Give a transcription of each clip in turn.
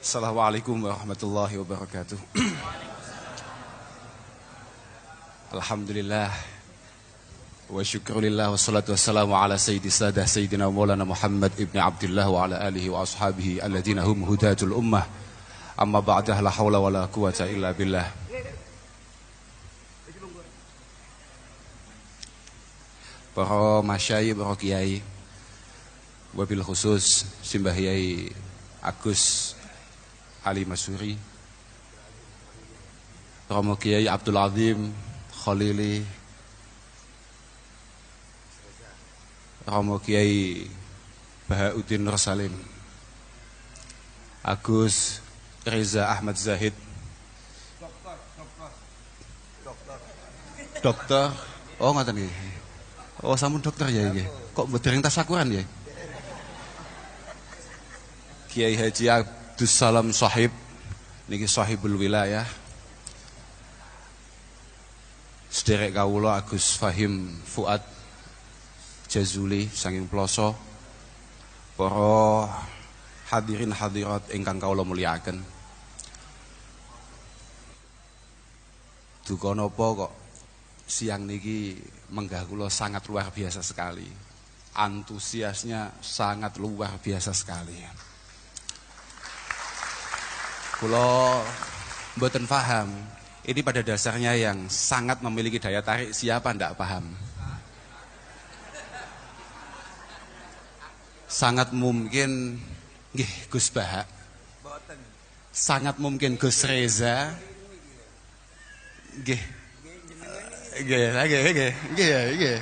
Assalamualaikum warahmatullahi wabarakatuh. Alhamdulillah wa syukurillah wassalatu wassalamu ala sayyidina maulana Muhammad ibn Abdullah wa ala alihi wa ashabihi alladhina hum hudatul ummah. Amma ba'dah, la hawla wa la quwata illa billah. Para masyayikh, para kiai, wabil khusus Simbah Yai Agus Ali Masuri, Romo Kiai Abdul Azim Khalili, Romo Kiai Bahauddin Nur Salim, Agus Reza Ahmad Zahid, Dokter, oh ngoten nggih. Oh sampun dokter ya iki. Kok mboten tasakuran ya? Kiai Haji Abdus Salam Sahib niki sahibul wilayah. Sederek kawula Agus Fahim Fuad Jazuli saking Ploso. Para hadirin hadirat ingkang kawula mulyakaken. Duka napa kok siang niki menggah kula sangat luar biasa sekali. Antusiasnya sangat luar biasa sekali. Kula mboten paham, ini pada dasarnya yang sangat memiliki daya tarik siapa ndak paham. Sangat mungkin nggih Gus Bahak. Sangat mungkin Gus Reza. Nggih. Nggih.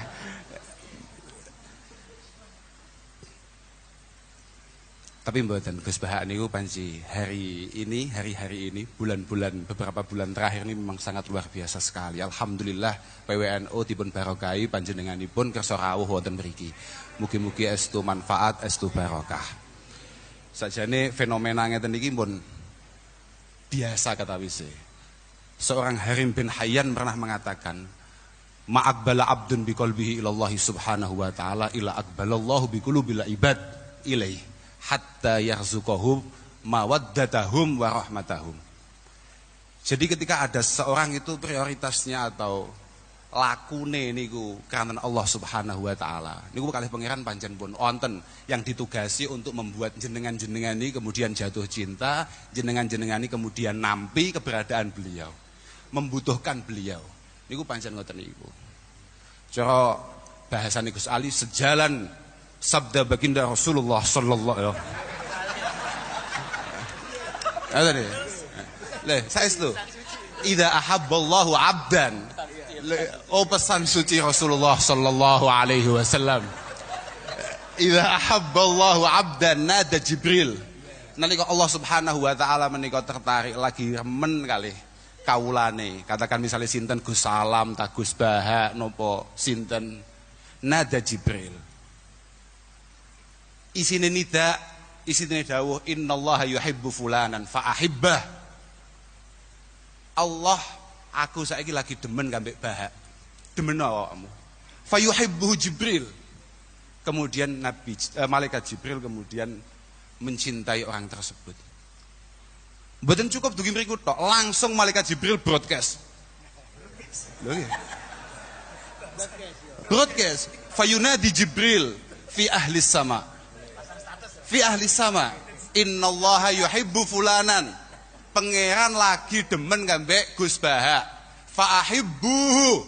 Tapi mboten Gus Bahak niku panci hari ini, bulan-bulan beberapa bulan terakhir ini memang sangat luar biasa sekali. Alhamdulillah PWNO dipun barokahi panjenenganipun kersa rawuh wonten mriki. Mugi-mugi estu manfaat, estu barokah. Sakjane fenomena ngeten iki pun biasa kata wise. Seorang Harim bin Hayyan pernah mengatakan, "Ma'aqbala 'abdun biqalbihi ilallahi subhanahu wa ta'ala ila aqbalallahu biqulubil ibad ilaihi." Hatta yarzuqahum mawaddatahum wa rahmatahum. Jadi ketika ada seorang itu prioritasnya atau lakune niku karena Allah Subhanahu wa taala. Niku kalih pangeran pancen pun wonten yang ditugasi untuk membuat jenengan-jenengan ini kemudian jatuh cinta, jenengan-jenengan ini kemudian nampi keberadaan beliau, membutuhkan beliau. Niku pancen ngoten niku. Cara bahasane Gus Ali sejalan sabda baginda Rasulullah sallallahu alaihi wasallam. Saestu. Idza ahabballahu 'abdan. Oh pesan suci Rasulullah sallallahu alaihi wasallam. Idza ahabballahu 'abdan nada Jibril. Nalika Allah Subhanahu wa taala menika tertarik lagi remen kalih kawulane. Katakan misalnya sinten Gus Salam, ta Gus Bahak napa sinten, nada Jibril. Isine nida, isine dawuh innallaha yuhibbu fulanan fa ahibbah. Allah, aku saiki lagi demen kambek Bahak. Demen awakmu. Fa yuhibbu Jibril. Kemudian malaikat Jibril kemudian mencintai orang tersebut. Mboten cukup dugi mriku tok, langsung malaikat Jibril broadcast. Lho nggih. Broadcast. Fa yunadi Jibril fi ahli sama. Fi ahli sama, innallaha yuhibbu fulanan. Pangeran lagi demen kambek Gus Bahak. Fa ahibbuhu.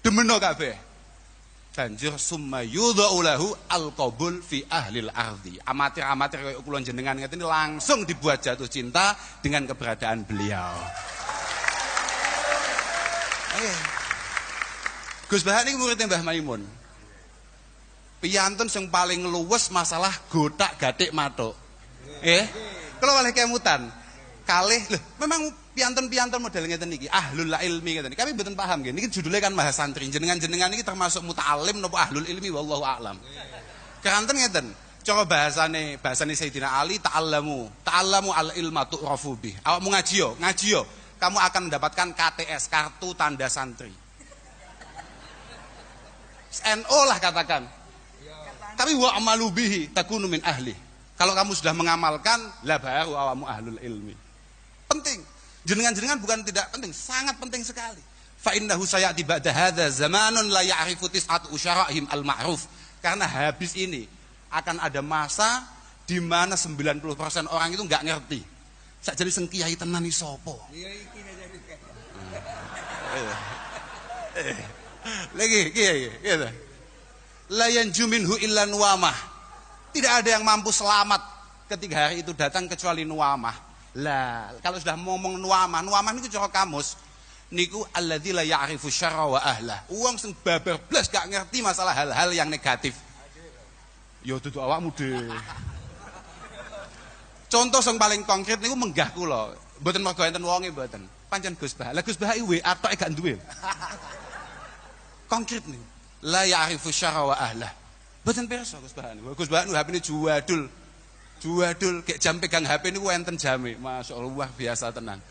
Demeno kabeh. Banjur summa yudha'u lahu alqabul fi ahlil ardi. Amatir-amatir kaya kula jenengan ngeten langsung dibuat jatuh cinta dengan keberadaan beliau. Gus Bahak niku muridé Mbah Maimun. Piyantun sing paling luwes masalah gotak-gatik matuk. Kula walih kemutan. Kalih lho, memang piyantun-piyantun model ngeten iki, ahlul ilmi ngeten. Kami mboten paham nggih. Niki judulnya kan Mahasantri. Jenengan-jenengan niki termasuk muta'alim napa ahlul ilmi wallahu a'lam. Keranten ngeten. Cara bahasane Sayyidina Ali, ta'allamu al ilma tu'rafu bih. Awakmu ngaji yo. Kamu akan mendapatkan KTS, kartu tanda santri. NO lah katakan. Tapi wa amalu bihi takunu min ahli. Kalau kamu sudah mengamalkan, la baru awamu ahlul ilmi. Penting. Jenengan-jenengan bukan tidak penting, sangat penting sekali. Fa innahu sayati ba'da hadza zamanun la ya'rifu tis'atu usyara'ihim al-ma'ruf. Karena habis ini akan ada masa di mana 90% orang itu enggak ngerti. Sak jadi sing kiai tenan iki sapa? Lagi kiai, gitu. La yanju minhu illa nuwamah. Tidak ada yang mampu selamat ketika hari itu datang kecuali nuwamah. Lah, kalau sudah ngomong nuwamah niku cara kamus niku alladzi la ya'rifu syarra wa ahlah. Wong sing babar blas gak ngerti masalah hal-hal yang negatif. Ya dudu awakmu dhewe. Contoh yang paling konkret niku menggah kula. Mboten mergo enten wonge mboten. Pancen Gus Bah. Lah Gus Bah iki WA tok gak duwe. Konkret niku. La ya'rifu syarra wa ahlah. Mboten pirsa Gus Bah niku. Gus Bah niku HP-ne juwadul. Juwadul kayak jam pegang HP niku enten jame. Masyaallah luar biasa tenan.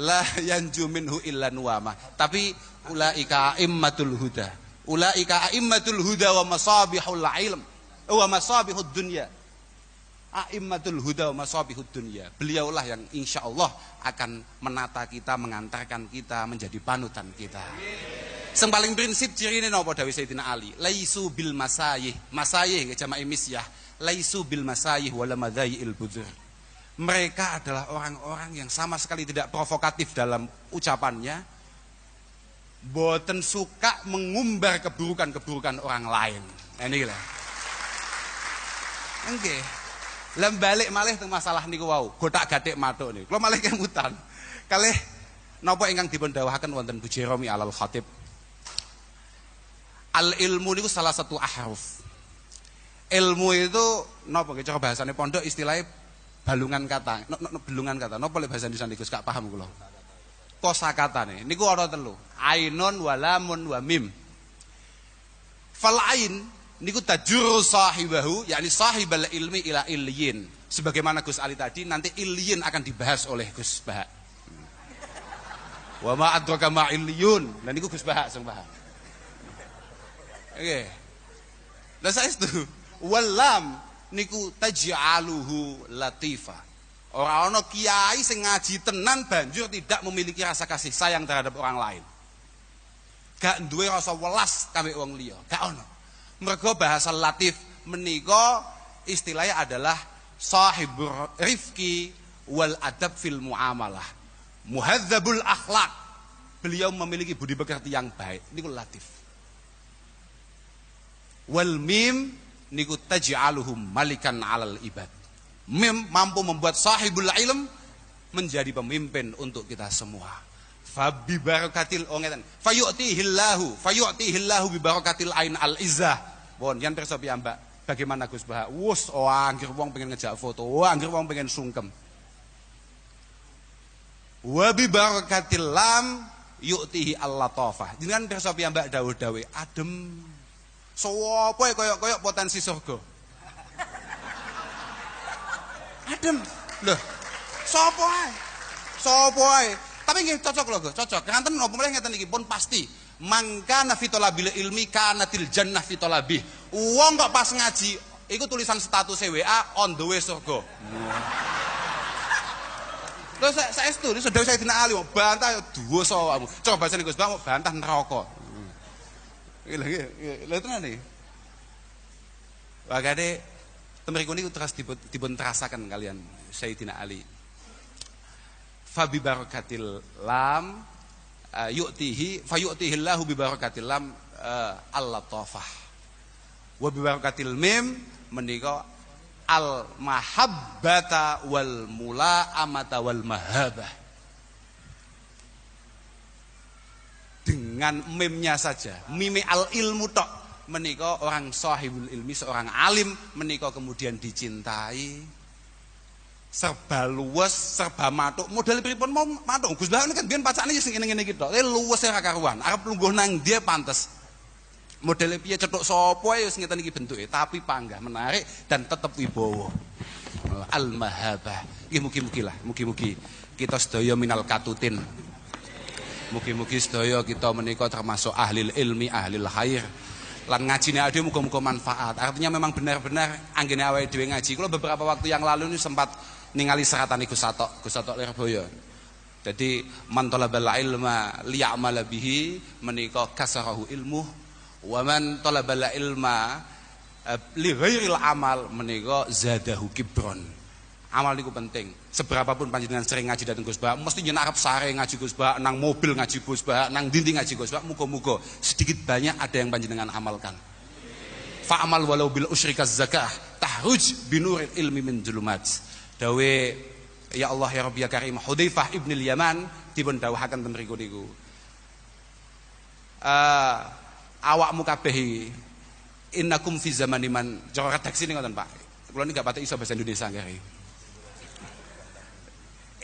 La yanju minhu illa nuwama. Tapi ulaika aimmatul huda. Ulaika aimmatul huda wa masabihul ilm. Wa masabihud dunya. Aimmatul huda wa masabihud dunya. Beliaulah yang insyaallah akan menata kita, mengantarkan kita menjadi panutan kita. Sing paling prinsip cirine napa dawuh Sayyidina Ali? Laisu bil masayih. Masayih jamak misyah. Laisu bil masayih wala madzail budzur. Mereka adalah orang-orang yang sama sekali tidak provokatif dalam ucapannya. Boten suka mengumbar keburukan-keburukan orang lain. Nah niki lho. Nggih. Lah balik malih teng masalah niku wau, gotak-gatik matuk niku. Kula malih kemutan. Kalih napa ingkang dipun dawuhaken wonten Bu Jeromi Alal Khatib. Al ilmu niku salah satu ahruf. Ilmu itu napa cara bahasane pondok istilahnya balungan kata. Belungan kata. Napa lek bahasa Indonesia niku gak paham kula. Kosakatane niku ana telu. Ainun wa lamun wa mim. Fal ain niku tajurru sahibahu, yakni sahibal ilmi ila ilyin. Sebagaimana Gus Ali tadi, nanti ilyin akan dibahas oleh Gus Bah. Wa ma adraka ma ilyun. Lah niku Gus Bah sing paham. Oke. Lah saestu walam niku taj'aluhu latifa. Ora ana kiai sing ngaji tenan banjur tidak memiliki rasa kasih sayang terhadap orang lain. Gak duwe rasa welas karo wong liya, gak ono. Mergo bahasa latif menika istilahnya adalah sahibur rifqi wal adab fil muamalah. Muhadzabul akhlak. Beliau memiliki budi pekerti yang baik. Niku latif. Wal mim niku taj'aluhum malikan 'alal ibad. Mim mampu membuat sahibul ilm menjadi pemimpin untuk kita semua. Fabi barakatil ngeten. Fayu'tihillahu bi barakatil ain al izzah. Pun yen pirsa piyambak. Bagaimana Gus Bah? Wus anggere wong pengen ngejak foto, anggere wong pengen sungkem. Wa bi barakatil lam yu'tihi al-latafah. Jenengan pirsa piyambak dawuh-dawuh adem. Sopo koyok-koyok potensi surga. Adem. Loh. Sopo ae? Sopo ae? Tapi nggih cocok lho, cocok. Kanten napa meneh ngeten iki pun pasti. Mangkana fitolabil ilmi kanatil jannah fitolabih. Wong kok pas ngaji iku tulisan status WA on the way surga. Terus saestu saudara saya dina ali bantah dosa awakmu. Coba bahasane Gus Bah bantah neraka. Lha tenan iki. Wagane temriku niku terus dipun terasaken kalian Sayyidina Ali. Fabi barakatil lam fayu'tihillahu bi barakatil lam al-latafah. Wa bi barakatil mim menika al mahabbata wal mula'amata wal mahabah. Dengan mimnya saja, mime al ilmu tok menika orang sahibul ilmi, seorang alim menika kemudian dicintai. Serba luwes, serba matuk. Model pripun mau matuk. Gus Bah kan biyen pacane sing ngene-ngene iki tok. Luwes ora karuan. Arep lungguh nang dia pantes. Modele piye cetuk sapa ya wis ngeten iki bentuke, tapi panggah menarik dan tetep wibawa. Al-mahabah. Iki mugi-mugi kita sedaya minal katutin. Mugi-mugi sedaya kita menika termasuk ahli ilmi, ahli khair. lan ngajine awake dhewe muga-muga manfaat. Artinya memang benar-benar anggene awake dhewe ngaji. Kula beberapa waktu yang lalu ini sempat ningali seratane Gus Satok Lirboyo. Jadi man talabal ilma liya'mala bihi menika kasarahu ilmu wa man talabal ilma li ghairil amal menika zadahu kibron. Amal niku penting. Seberapapun panjenengan sering ngaji dateng Gus Bah, mesti nyen arep sare ngaji Gus Bah, nang mobil ngaji Gus Bah, nang dindi ngaji Gus Bah, muga-muga sedikit banyak ada yang panjenengan amalkan. Fa'amal walau bil usyrikaz zakah tahruj binuril ilmi min julumat. Dawe ya Allah ya Rabbi ya Karim Hudzaifah ibnul Yaman dipun dawuhaken ten mriku niku. Awakmu kabeh innakum fi zamani man cara redaksi ngoten Pak. Kula niki gak pati iso bahasa Indonesia nggih.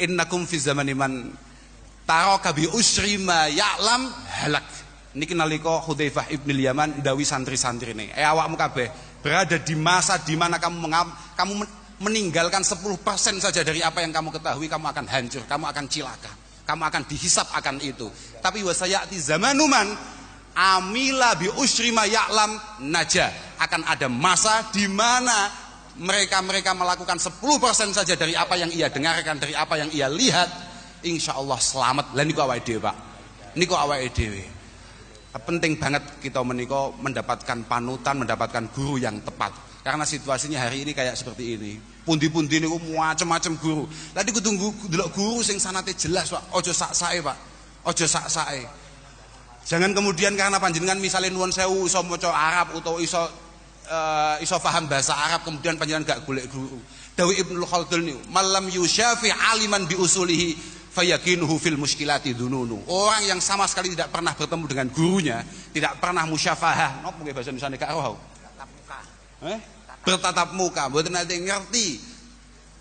Innakum fi zamani man taraka bi usri ma ya'lam halak. Niki nalika Hudzaifah ibnul Yaman ndawi santri-santrine. Awakmu kabeh berada di masa di mana kamu meninggalkan 10% saja dari apa yang kamu ketahui, kamu akan hancur, kamu akan cilaka. Kamu akan dihisap akan itu. Tapi wasayati zamanuman amila bi usri ma ya'lam naja. Akan ada masa di mana mereka melakukan 10% saja dari apa yang ia dengarkan, dari apa yang ia lihat, insya Allah selamat. Lah niku awake dhewe Pak, niku awake dhewe. Penting banget kita menika mendapatkan panutan, mendapatkan guru yang tepat. Karena situasinya hari ini kayak seperti ini. Pundi-pundi niku macam-macam guru. Lah niku tunggu delok guru sing sanate jelas Pak, aja sak-sake Pak, aja sak-sake. Jangan kemudian karena panjenengan misalnya nuwun sewu iso maca Arab utawa iso paham bahasa Arab kemudian panjenengan gak golek guru. Dawi Ibnu Khaldun niku, "Malam yusyafi aliman bi usulihi fayakinuhu fil muskilati dununu." Orang yang sama sekali tidak pernah bertemu dengan gurunya, tidak pernah musyafahah, napa nggih bahasa Indonesia gak roh. Bertatap muka, mboten nate ngerti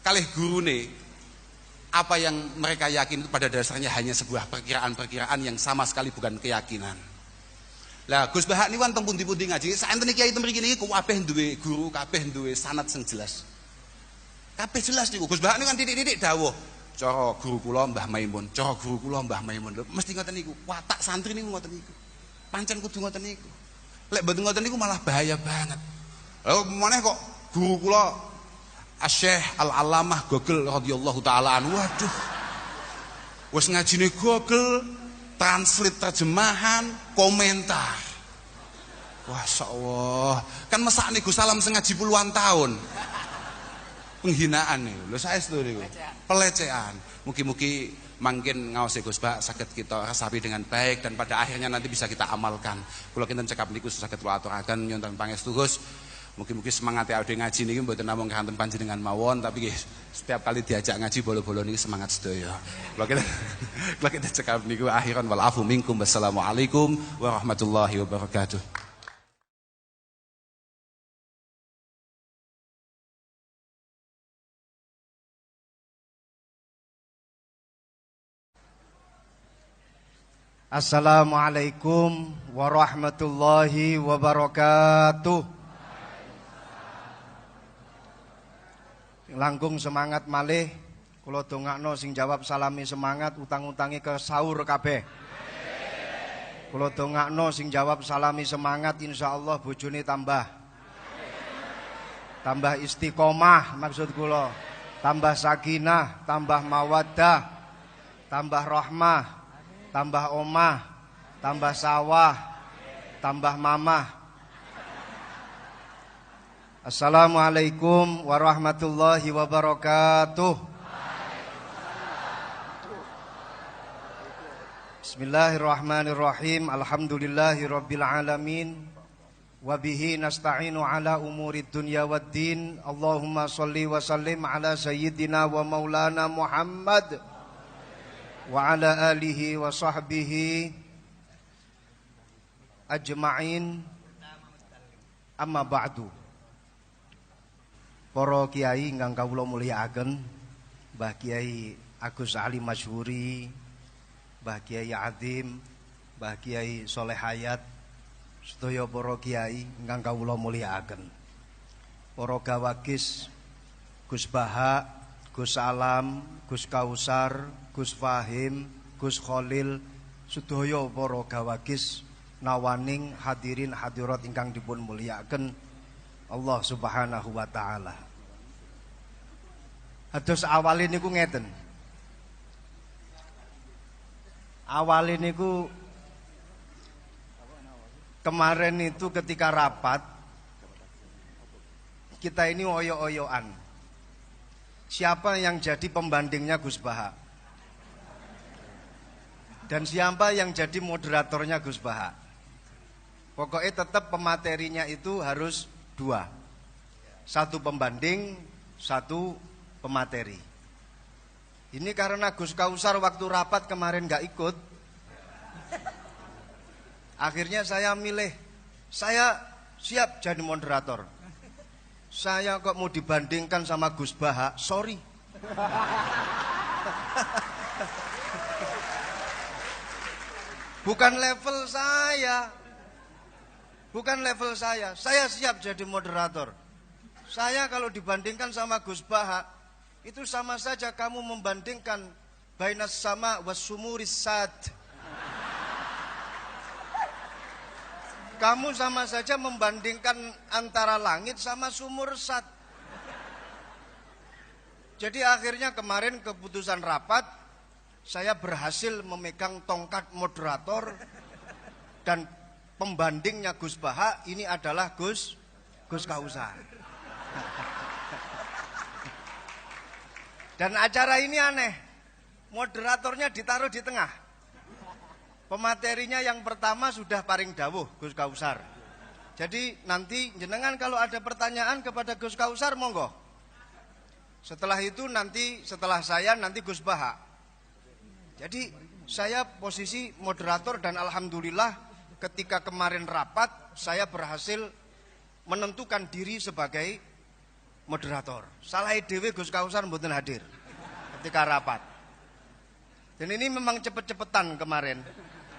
kalih gurune. Apa yang mereka yakin itu pada dasarnya hanya sebuah perkiraan-perkiraan yang sama sekali bukan keyakinan. Lah Gus Bah niku wonten pundi-pundi ngaji, saenten kiai mriki niki kabeh duwe guru, kabeh duwe sanad sing jelas. Kabeh jelas niku. Gus Bah niku kan titik-titik dawuh. Cara guru kula Mbah Maimun, cara guru kula Mbah Maimun. Mesti ngoten niku. Watak santri niku ngoten niku. Pancen kudu ngoten niku. Lek mboten ngoten niku malah bahaya banget. Lha meneh kok guru kula Asy-Syaikh Al-Allamah Gogel radhiyallahu taala anhu. Waduh. Wis ngajine Gogel, translate terjemahan, komentar. Masya Allah. Kan mesakne Gus Salam sing ngaji puluhan tahun. Penghinaan niku. Lho saestu niku. Pelecehan. Mugi-mugi mangkin ngaos Gus Bah saged kita resapi dengan baik dan pada akhirnya nanti bisa kita amalkan. Kula kinten cekap niku saged kula aturaken nyuwun pangestu Gus. Mugi-mugi semangat awake ngaji niki mboten namung kanten panjenengan mawon tapi nggih setiap kali diajak ngaji bolo-bolo niki semangat sedaya. Kula kita cekap niku akhiran wal afu minkum. Wassalamualaikum warahmatullahi wabarakatuh. Assalamualaikum warahmatullahi wabarakatuh. Langkung semangat malih kula dongakno sing jawab salami semangat utang-utangi ke sahur kabeh. Kula dongakno sing jawab salami semangat insyaallah bojone tambah istiqomah maksud kula, tambah sakinah, tambah mawaddah, tambah rahmah, tambah omah, tambah sawah, tambah mamah. Assalamualaikum warahmatullahi wabarakatuh. Bismillahirrahmanirrahim. Alhamdulillahi rabbil alamin. Wabihi nasta'inu ala umurid dunya waddin. Allahumma salli wa sallim ala sayyidina wa maulana Muhammad wa ala alihi wa sahbihi ajma'in. Amma ba'du. Para kiai ingkang kawula mulyakaken, Mbah Kiai Agus Ali Masyhuri, Mbah Kiai Azim, Mbah Kiai Soleh Hayat, sedaya para kiai ingkang kawula mulyakaken. Para gawagis Gus Baha, Gus Alam, Gus Kausar, Gus Fahim, Gus Khalil, sedaya para gawagis nawaning hadirin hadirat ingkang dipun mulyakaken Allah Subhanahu wa taala. Ados awale niku ngeten. Awale niku kemarin itu ketika rapat kita ini oyo-oyoan. Siapa yang jadi pembandingnya Gus Baha? Dan siapa yang jadi moderatornya Gus Baha? Pokoknya tetap pematerinya itu harus 2. 1 pembanding, 1 pemateri. Ini karena Gus Kausar waktu rapat kemarin gak ikut. Akhirnya saya milih, saya siap jadi moderator. Saya kok mau dibandingkan sama Gus Baha, sorry. Bukan level saya. Bukan level saya. Saya siap jadi moderator. Saya kalau dibandingkan sama Gus Baha, itu sama saja kamu membandingkan bainas sama wasumuris sad. Kamu sama saja membandingkan antara langit sama sumur sad. Jadi akhirnya kemarin keputusan rapat, saya berhasil memegang tongkat moderator dan pembandingnya Gus Baha ini adalah Gus Kausar. Dan acara ini aneh, moderatornya ditaruh di tengah. Pematerinya yang pertama sudah paring dawuh Gus Kausar. Jadi nanti jenengan kalau ada pertanyaan kepada Gus Kausar monggo. Setelah itu nanti setelah saya nanti Gus Baha. Jadi saya posisi moderator dan alhamdulillah ketika kemarin rapat saya berhasil menentukan diri sebagai moderator. Salah dhewe Gus Kausar mboten hadir ketika rapat. Dan ini memang cepet-cepetan kemarin.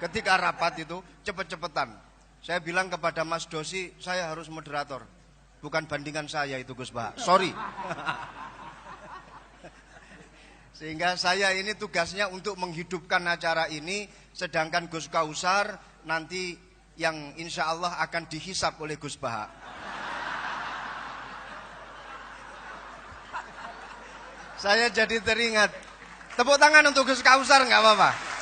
Ketika rapat itu cepet-cepetan. Saya bilang kepada Mas Dosi, saya harus moderator. Bukan bandingan saya itu Gus Baha. Sorry. Sehingga saya ini tugasnya untuk menghidupkan acara ini. Sedangkan Gus Kausar nanti yang insya Allah akan dihisap oleh Gus Baha. Saya jadi teringat. Tepuk tangan untuk Gus Kausar nggak apa-apa.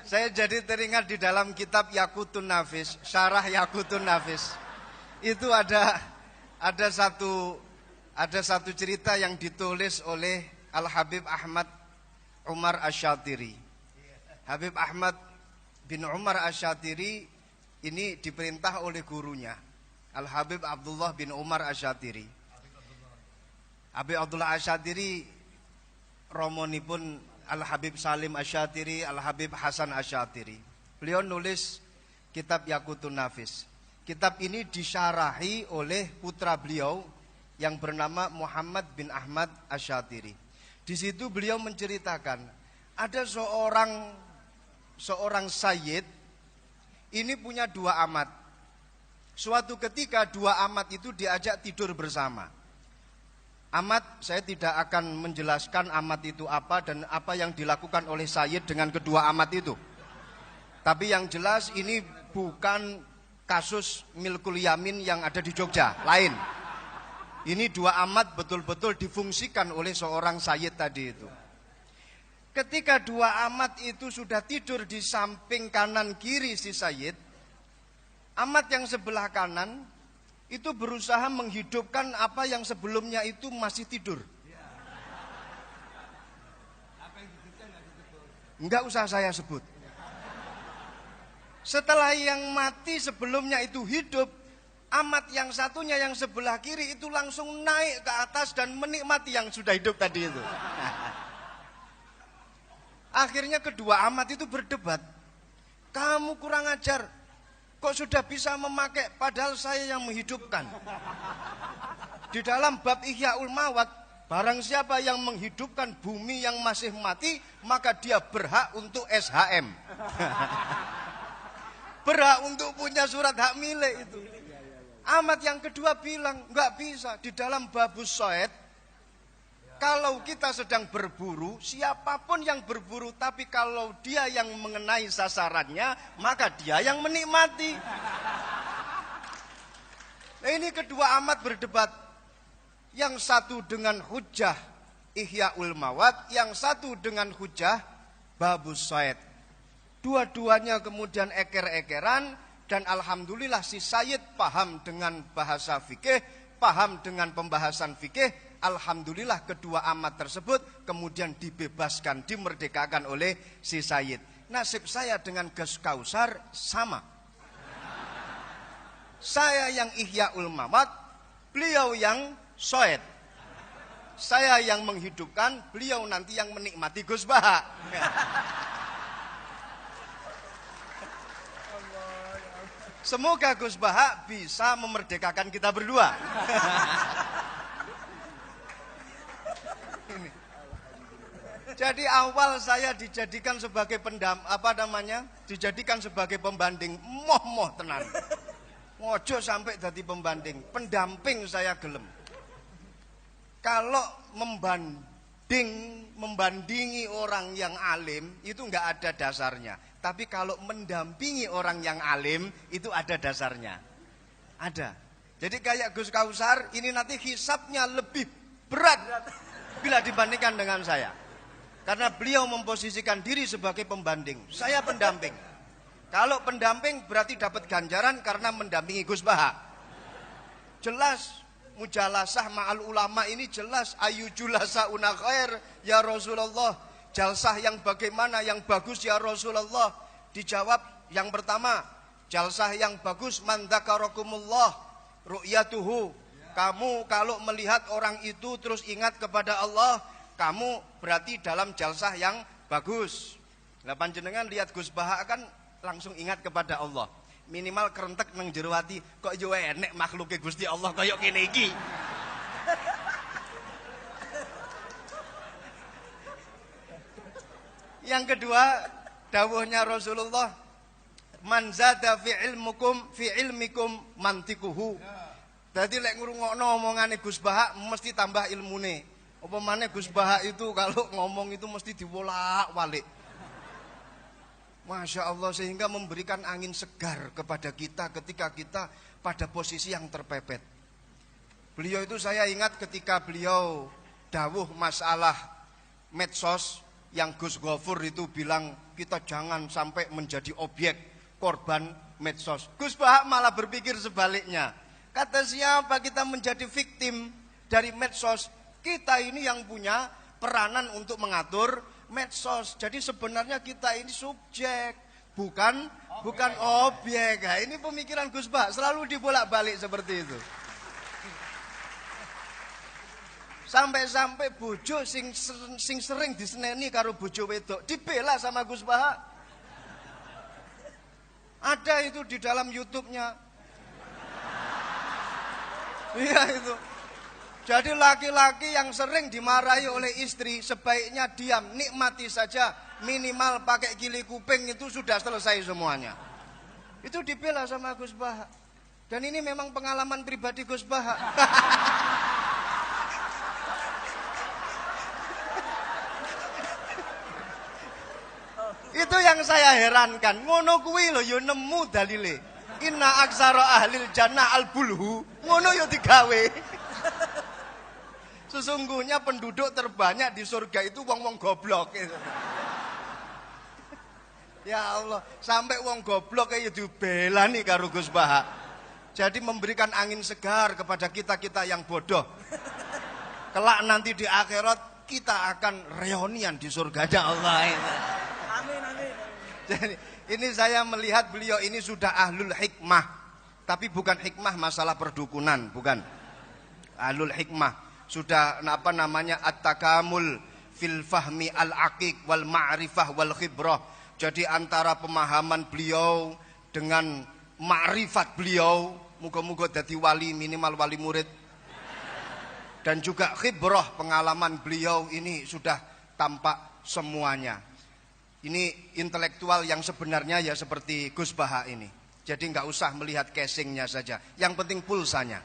Saya jadi teringat di dalam kitab Yaqutun Nafis, Syarah Yaqutun Nafis. Itu ada satu cerita yang ditulis oleh Al-Habib Ahmad Umar Asy-Syatiri. Habib Ahmad bin Umar Asy-Syatiri ini diperintah oleh gurunya, Al-Habib Abdullah bin Umar Asy-Syatiri. Habib Abdullah Asy-Syatiri romonipun Al-Habib Salim Asy-Syatiri, Al-Habib Hasan Asy-Syatiri. Beliau nulis kitab Yaqutun Nafis. Kitab ini disyarahi oleh putra beliau yang bernama Muhammad bin Ahmad Asy-Syatiri. Di situ beliau menceritakan ada seorang sayyid ini punya 2 amat. Suatu ketika 2 amat itu diajak tidur bersama. Amat, saya tidak akan menjelaskan amat itu apa dan apa yang dilakukan oleh Sayyid dengan kedua amat itu. Tapi yang jelas ini bukan kasus milkul yamin yang ada di Jogja, lain. Ini 2 amat betul-betul difungsikan oleh seorang Sayyid tadi itu. Ketika 2 amat itu sudah tidur di samping kanan kiri si Sayyid, amat yang sebelah kanan itu berusaha menghidupkan apa yang sebelumnya itu masih tidur. Enggak usah saya sebut. Setelah yang mati sebelumnya itu hidup, amat yang satunya yang sebelah kiri itu langsung naik ke atas dan menikmati yang sudah hidup tadi itu. Akhirnya kedua amat itu berdebat. Kamu kurang ajar. Kok sudah bisa memakai padahal saya yang menghidupkan. Di dalam bab Ihyaul Mawat, barang siapa yang menghidupkan bumi yang masih mati, maka dia berhak untuk SHM. Berhak untuk punya surat hak milik itu. Amat yang kedua bilang, enggak bisa. Di dalam babus soed, Kalau kita sedang berburu, siapapun yang berburu, tapi kalau dia yang mengenai sasarannya, maka dia yang menikmati. Nah, ini kedua amat berdebat. Yang satu dengan hujah Ihyaul Mawad, yang satu dengan hujah Babus Said. Dua-duanya kemudian eker-ekeran, dan alhamdulillah si Sayyid paham dengan bahasa fikih, paham dengan pembahasan fikih. Alhamdulillah kedua amat tersebut kemudian dibebaskan, dimerdekakan oleh si Sayyid. Nasib saya dengan Gus Kausar sama. Saya yang Ihyaul Mawad, beliau yang Said. Saya yang menghidupkan, beliau nanti yang menikmati Gus Baha. Semoga Gus Baha bisa memerdekakan kita berdua. Jadi awal saya dijadikan sebagai dijadikan sebagai pembanding, moh tenan. Ngojo sampai jadi pembanding, pendamping saya gelem. Kalau membandingi orang yang alim itu enggak ada dasarnya. Tapi kalau mendampingi orang yang alim itu ada dasarnya. Ada. Jadi kayak Gus Kausar ini nanti hisabnya lebih berat bila dibandingkan dengan saya. Karena beliau memposisikan diri sebagai pembanding, saya pendamping. Kalau pendamping berarti dapat ganjaran karena mendampingi Gus Baha. Jelas mujalasah ma'al ulama ini jelas ayu julasa una khair ya Rasulullah. Jalsah yang bagaimana yang bagus ya Rasulullah? Dijawab yang pertama, jalsah yang bagus man dzakarakumullah ru'yatuhu. Kamu kalau melihat orang itu terus ingat kepada Allah, kamu berarti dalam jalsah yang bagus. Lah panjenengan lihat Gus Baha kan langsung ingat kepada Allah. Minimal kerentek nang jero ati, kok yo enek makhluke Gusti Allah kaya kene iki. Yang kedua, dawuhnya Rasulullah, man zada fi ilmikum mantikuhu. Dadi lek ngrungokno omongane Gus Baha mesti tambah ilmune. Upamane Gus Baha itu kalau ngomong itu mesti diwolak-walik. Masya Allah, sehingga memberikan angin segar kepada kita ketika kita pada posisi yang terpepet. Beliau itu saya ingat ketika beliau dawuh masalah medsos, yang Gus Ghafur itu bilang kita jangan sampai menjadi objek korban medsos. Gus Baha malah berpikir sebaliknya. Kata siapa kita menjadi victim dari medsos? Kita ini yang punya peranan untuk mengatur medsos. Jadi sebenarnya kita ini subjek, bukan objek. Nah, ini pemikiran Gus Baha selalu dibolak-balik seperti itu. Sampai-sampai bojo sing sering diseneni karo bojo wedok dibela sama Gus Baha. Ada itu di dalam YouTube-nya. Iya itu. Jadi laki-laki yang sering dimarahi oleh istri sebaiknya diam, nikmati saja, minimal pakai gili kuping itu sudah selesai semuanya. Itu dibela sama Gus Baha. Dan ini memang pengalaman pribadi Gus Baha. Itu yang saya herankan. Ngono kuwi lho ya nemu dalile. Inna aksara ahlil jannah al-bulhu. Ngono ya digawe. Sesungguhnya penduduk terbanyak di surga itu wong-wong goblok gitu. Ya Allah, sampai wong goblok kayak dibelani karo Gus Baha. Jadi memberikan angin segar kepada kita-kita yang bodoh. Kelak nanti di akhirat kita akan reunian di surganya Allah. Amin. Jadi ini saya melihat beliau ini sudah ahlul hikmah. Tapi bukan hikmah masalah perdukunan, bukan. Ahlul hikmah. Sudah at-takamul fil fahmi al-aqiq wal ma'rifah wal khibrah. Jadi antara pemahaman beliau dengan ma'rifat beliau, muga-muga dadi wali, minimal wali murid. Dan juga khibrah, pengalaman beliau ini sudah tampak semuanya. Ini intelektual yang sebenarnya ya seperti Gus Baha ini. Jadi nggak usah melihat casingnya saja, yang penting pulsanya.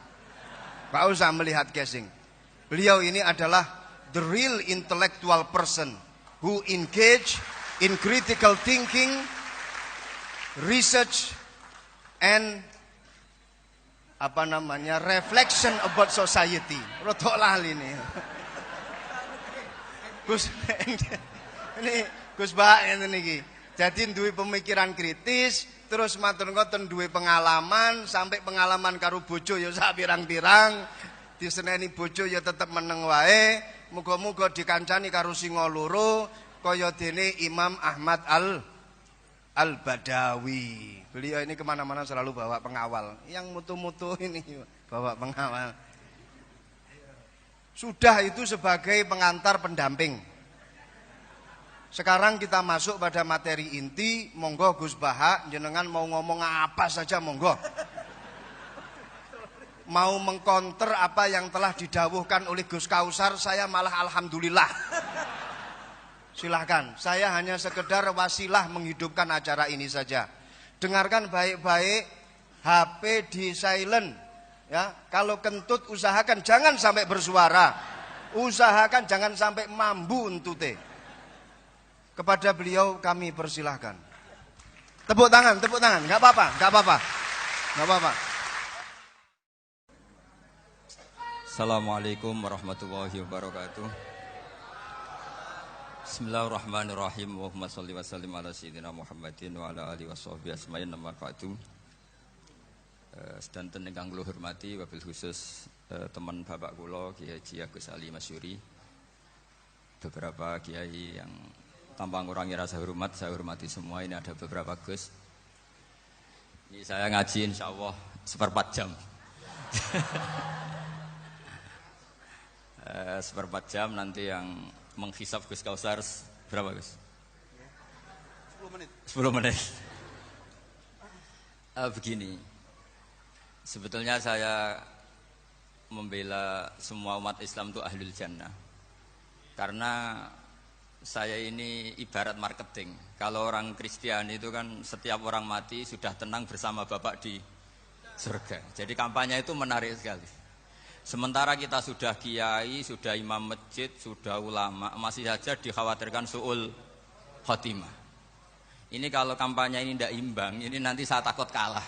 Nggak usah melihat casing. Beliau ini adalah the real intellectual person who engage in critical thinking, research, and reflection about society. Rodok lali nih. Gus ini Gus Bah ngene niki. Jadi duwe pemikiran kritis, terus matur ngoten duwe pengalaman, sampai pengalaman karo bojo ya sak pirang-pirang, diseneni bojo ya tetep meneng wae. Muga-muga dikancani karo singa loro kaya dene Imam Ahmad Al-Badawi. Beliau ini kemana-mana selalu bawa pengawal. Yang mutu-mutu ini bawa pengawal. Sudah itu sebagai pengantar pendamping. Sekarang kita masuk pada materi inti. Monggo Gus Baha, jenengan mau ngomong apa saja monggo. Mau mengkonter apa yang telah didawuhkan oleh Gus Kausar, saya malah alhamdulillah. Silahkan, saya hanya sekedar wasilah menghidupkan acara ini saja. Dengarkan baik-baik, HP di silent. Ya, kalau kentut usahakan jangan sampai bersuara. Usahakan jangan sampai mambu entute. Kepada beliau kami persilahkan. Tepuk tangan, nggak apa-apa. Assalamualaikum warahmatullahi wabarakatuh. Bismillahirrahmanirrahim. Allahumma sholli wa sallim ala sayyidina Muhammadin wa ala alihi washabbihi ajmain. Amma ba'du. Sedanten ingkang kula hormati, wabil khusus teman bapak kula Kiai Haji Agus Ali Masyuri. Beberapa kiai yang tanpa ngurangi rasa hormat, saya hormati semua. Ini ada beberapa Gus. Ini saya ngaji insyaallah 1/4 jam. 1/4 jam nanti yang menghisap Gus Kausar berapa Gus? 10 menit. Begini, sebetulnya saya membela semua umat Islam itu ahlul jannah. Karena saya ini ibarat marketing. Kalau orang Kristiani itu kan setiap orang mati sudah tenang bersama Bapak di surga. Jadi kampanye itu menarik sekali. Sementara kita sudah kiai, sudah imam masjid, sudah ulama, masih saja dikhawatirkan su'ul khotimah. Ini kalau kampanye ini tidak imbang, ini nanti saya takut kalah.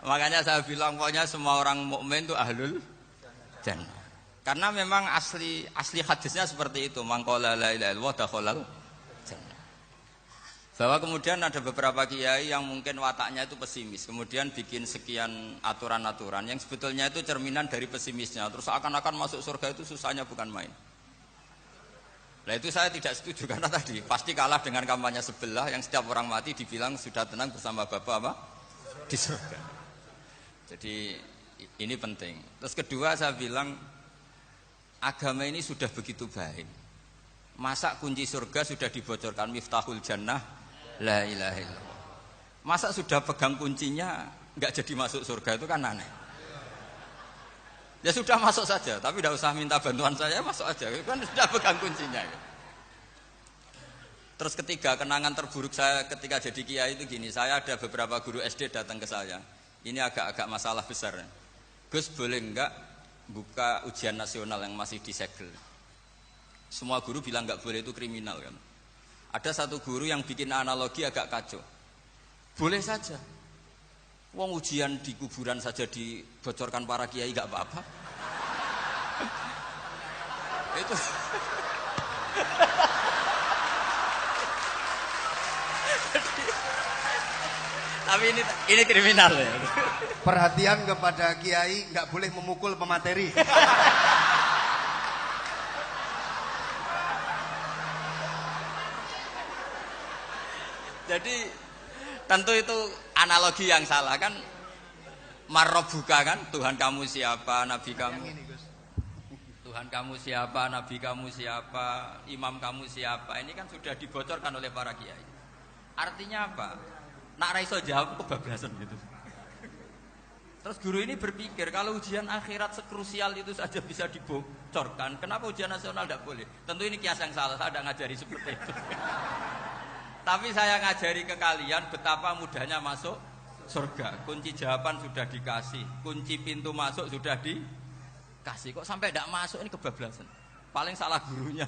Makanya saya bilang pokoknya semua orang mukmin itu ahlul jannah. Karena memang asli hadisnya seperti itu, mangqala la ilaha illallah dakhalal jannah. Bahwa kemudian ada beberapa kiai yang mungkin wataknya itu pesimis, kemudian bikin sekian aturan-aturan yang sebetulnya itu cerminan dari pesimisnya. Terus akan-akan masuk surga itu susahnya bukan main. Nah itu saya tidak setuju karena tadi pasti kalah dengan kampanye sebelah yang setiap orang mati dibilang sudah tenang bersama Bapak apa? Di surga. Jadi ini penting. Terus kedua saya bilang agama ini sudah begitu baik. Masa kunci surga sudah dibocorkan miftahul jannah la ilaha illallah. Masa sudah pegang kuncinya enggak jadi masuk surga itu kan aneh. Ya sudah masuk saja, tapi tidak usah minta bantuan saya, masuk aja. Kan sudah pegang kuncinya. Terus ketiga, kenangan terburuk saya ketika jadi kiai itu gini, saya ada beberapa guru SD datang ke saya. Ini agak-agak masalah besar. Gus boleh enggak buka ujian nasional yang masih disegel? Semua guru bilang enggak boleh, itu kriminal kan. Ada satu guru yang bikin analogi agak kacau. Boleh saja. Wong ujian di kuburan saja dibocorkan para kiai enggak apa-apa. Itu tapi ini kriminal ya. Perhatian kepada kiai, nggak boleh memukul pemateri. Jadi tentu itu analogi yang salah kan. Marrobuka kan, Tuhan kamu siapa, nabi kamu. Tuhan kamu siapa, nabi kamu siapa, imam kamu siapa. Ini kan sudah dibocorkan oleh para kiai. Artinya apa? Nak raiso jawab kebablasan gitu. Terus guru ini berpikir kalau ujian akhirat sekrusial itu saja bisa dibocorkan, kenapa ujian nasional tidak boleh? Tentu ini kias yang salah, saya tidak ngajari seperti itu. Tapi saya ngajari ke kalian betapa mudahnya masuk surga. Kunci jawaban sudah dikasih, kunci pintu masuk sudah kasih kok sampai tidak masuk, ini kebablasan. Paling salah gurunya.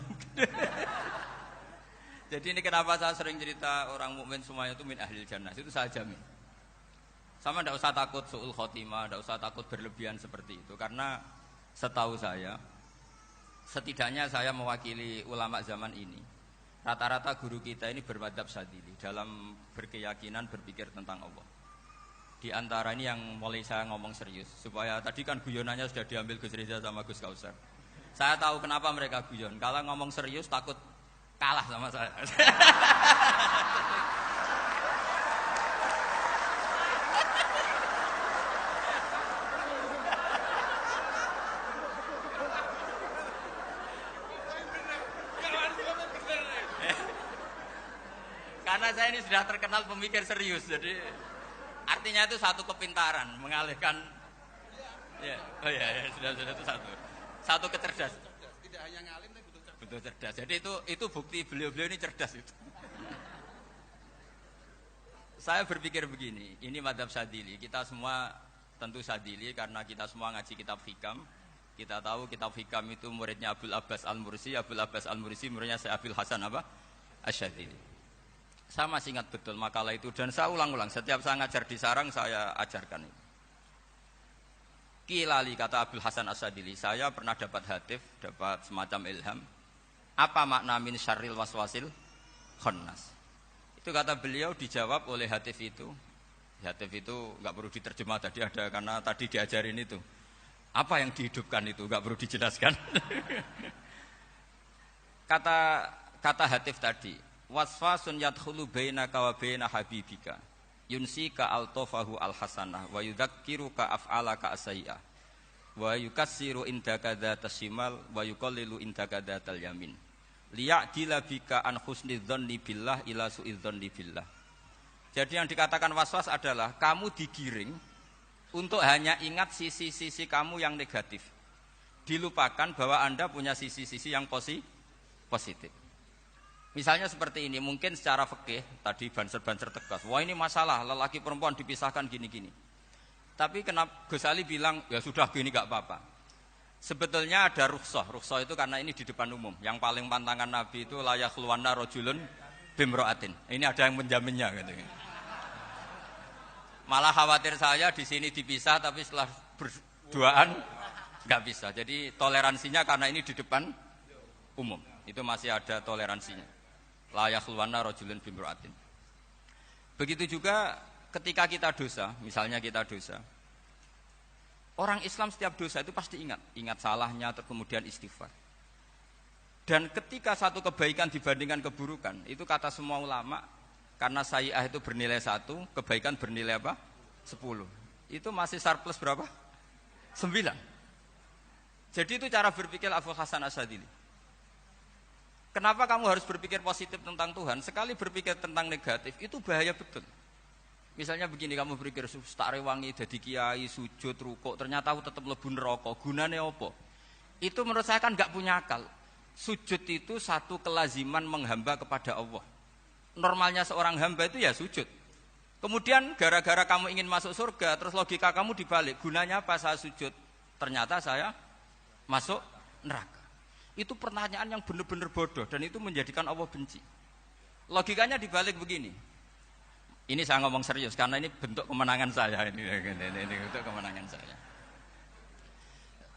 Jadi ini kenapa saya sering cerita orang mukmin semuanya itu min ahlil jannah, itu saya jamin. Sama tidak usah takut su'ul khotimah, tidak usah takut berlebihan seperti itu. Karena setahu saya, setidaknya saya mewakili ulama zaman ini, rata-rata guru kita ini bermadzhab Syadzili dalam berkeyakinan berpikir tentang Allah. Di antara ini yang mulai saya ngomong serius, supaya tadi kan guyonannya sudah diambil Gus Reza sama Gus Kausar. Saya tahu kenapa mereka guyon. Kalau ngomong serius takut kalah sama saya. Karena saya ini sudah terkenal pemikir serius, jadi artinya itu satu kepintaran mengalihkan. Ya, oh ya, sudah itu satu kecerdasan. Tidak hanya ngalim tapi betul cerdas. Jadi itu bukti beliau-beliau ini cerdas itu. Saya berpikir begini, ini madzhab Syadzili. Kita semua tentu Syadzili karena kita semua ngaji kitab Hikam. Kita tahu kitab Hikam itu muridnya Abul Abbas Al-Mursi. Abul Abbas Al-Mursi muridnya Syekh Abil Hasan apa? Asy-Syadzili. Saya masih ingat betul makalah itu dan saya ulang-ulang. Setiap saya ngajar di sarang saya ajarkan itu. Kilali kata Abul Hasan Asy-Syadzili, saya pernah dapat hatif, dapat semacam ilham. Apa makna min syarril waswasil khannas? Itu kata beliau dijawab oleh hatif itu. Hatif itu enggak perlu diterjemah tadi ada karena tadi diajarin itu. Apa yang dihidupkan itu enggak perlu dijelaskan. Kata hatif tadi, waswasun yadkhulu bainaka wa baina habibika. Yunsika altofahu alhasanah wa yudzakiruka af'alaka asai'ah wa yukassiru indaka dzatas shimal wa yuqallilu indaka dzatal yamin liya'dila bika an husnidzanni billah ila su'idzanni billah. Jadi yang dikatakan waswas adalah kamu digiring untuk hanya ingat sisi-sisi kamu yang negatif, dilupakan bahwa Anda punya sisi-sisi yang positif. Misalnya seperti ini, mungkin secara fikih tadi banser-banser tegas, wah ini masalah lelaki perempuan dipisahkan gini-gini. Tapi kenapa Ghazali bilang ya sudah gini gak apa-apa. Sebetulnya ada rukhsah itu karena ini di depan umum. Yang paling pantangan Nabi itu la yakhluwanna rajulun bimra'atin. Ini ada yang menjaminnya gitu. Malah khawatir saya di sini dipisah tapi setelah berduaan nggak bisa. Jadi toleransinya karena ini di depan umum. Itu masih ada toleransinya. La yakhluwanna rajulun bimra'atin. Begitu juga ketika kita dosa, misalnya kita dosa. Orang Islam setiap dosa itu pasti ingat salahnya, terus kemudian istighfar. Dan ketika satu kebaikan dibandingkan keburukan, itu kata semua ulama, karena sayi'ah itu bernilai 1, kebaikan bernilai apa? 10. Itu masih surplus berapa? 9. Jadi itu cara berpikir Abul Hasan Asy-Syadzili. Kenapa kamu harus berpikir positif tentang Tuhan? Sekali berpikir tentang negatif, itu bahaya betul. Misalnya begini, kamu berpikir tak rewangi jadi kiai, sujud, rukuk, ternyata aku tetap mlebu neraka. Gunane apa? Itu menurut saya kan enggak punya akal. Sujud itu satu kelaziman menghamba kepada Allah. Normalnya seorang hamba itu ya sujud. Kemudian gara-gara kamu ingin masuk surga, terus logika kamu dibalik. Gunanya apa saya sujud? Ternyata saya masuk neraka. Itu pertanyaan yang benar-benar bodoh dan itu menjadikan Allah benci. Logikanya dibalik begini. Ini saya ngomong serius karena ini bentuk kemenangan saya ini bentuk kemenangan saya.